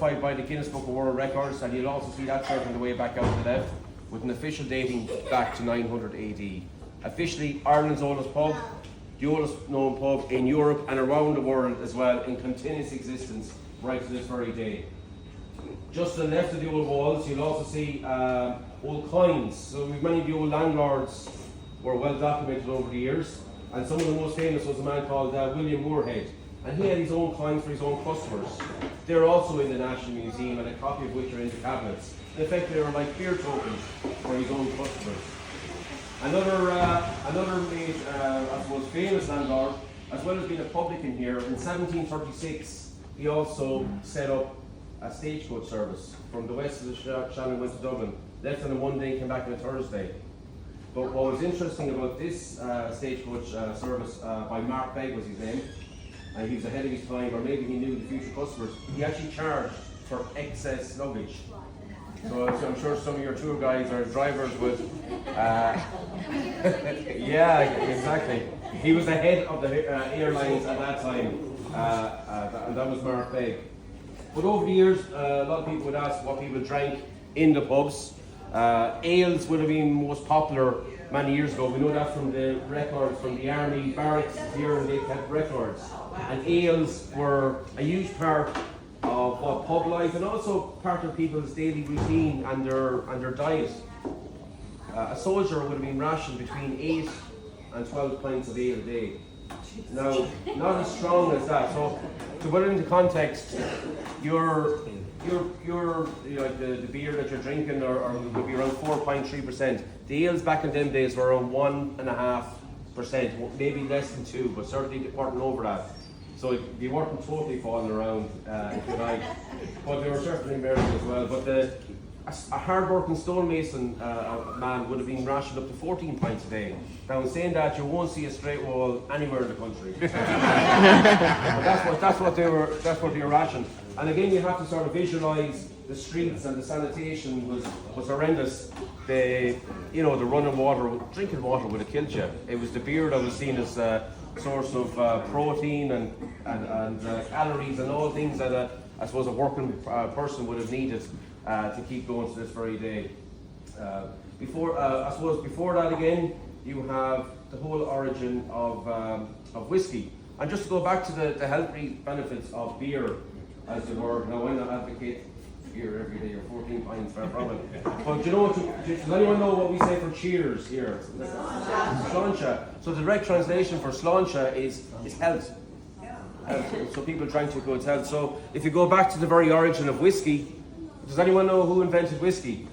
by the Guinness Book of World Records, and you'll also see that circling the way back out to the left, with an official dating back to 900 AD. Officially Ireland's oldest pub, the oldest known pub in Europe and around the world as well, in continuous existence right to this very day. Just to the left of the old walls, you'll also see old coins. So many of the old landlords were well documented over the years, and some of the most famous was a man called William Moorhead, and he had his own coins for his own customers. They're also in the National Museum, and a copy of which are in the cabinets. In effect, they were like beer tokens for his own customers. Another I suppose, famous landlord, as well as being a publican here, in 1736, he also set up a stagecoach service from the west of the Shannon went to Dublin, left on a Monday, came back on a Thursday. But what was interesting about this stagecoach service by Mark Begg was his name, and he was ahead of his time, or maybe he knew the future customers. He actually charged for excess luggage. So I'm sure some of your tour guides or drivers would. Yeah, exactly. He was ahead of the airlines at that time, and that was Mark Begg. But over the years, a lot of people would ask what people drank in the pubs. Ales would have been most popular many years ago. We know that from the records from the army barracks here, and they kept records. And ales were a huge part of pub life, and also part of people's daily routine and their diet. A soldier would have been rationed between 8 and 12 pints of ale a day. Now, not as strong as that. So to put it into context, your like the beer that you're drinking or would be around 4.3%. The ales back in them days were around 1.5%, maybe less than 2, but certainly weren't over that. So they weren't totally falling around, if you like, but they were certainly American as well. But a hard-working stonemason man would have been rationed up to 14 pints a day. Now, in saying that, you won't see a straight wall anywhere in the country. But that's what they were rationed. And again, you have to sort of visualise the streets, and the sanitation was horrendous. The running water, drinking water would have killed you. It was the beer that was seen as a source of protein and calories and all things that I suppose a working person would have needed to keep going to this very day. Before that again, you have the whole origin of whiskey. And just to go back to the health benefits of beer, as it were. Now, I don't advocate beer every day or 14 pints, far from it. But does anyone know what we say for cheers here? Sláinte. So the direct translation for sláinte is health. So people drank to good health. So if you go back to the very origin of whiskey, does anyone know who invented whiskey?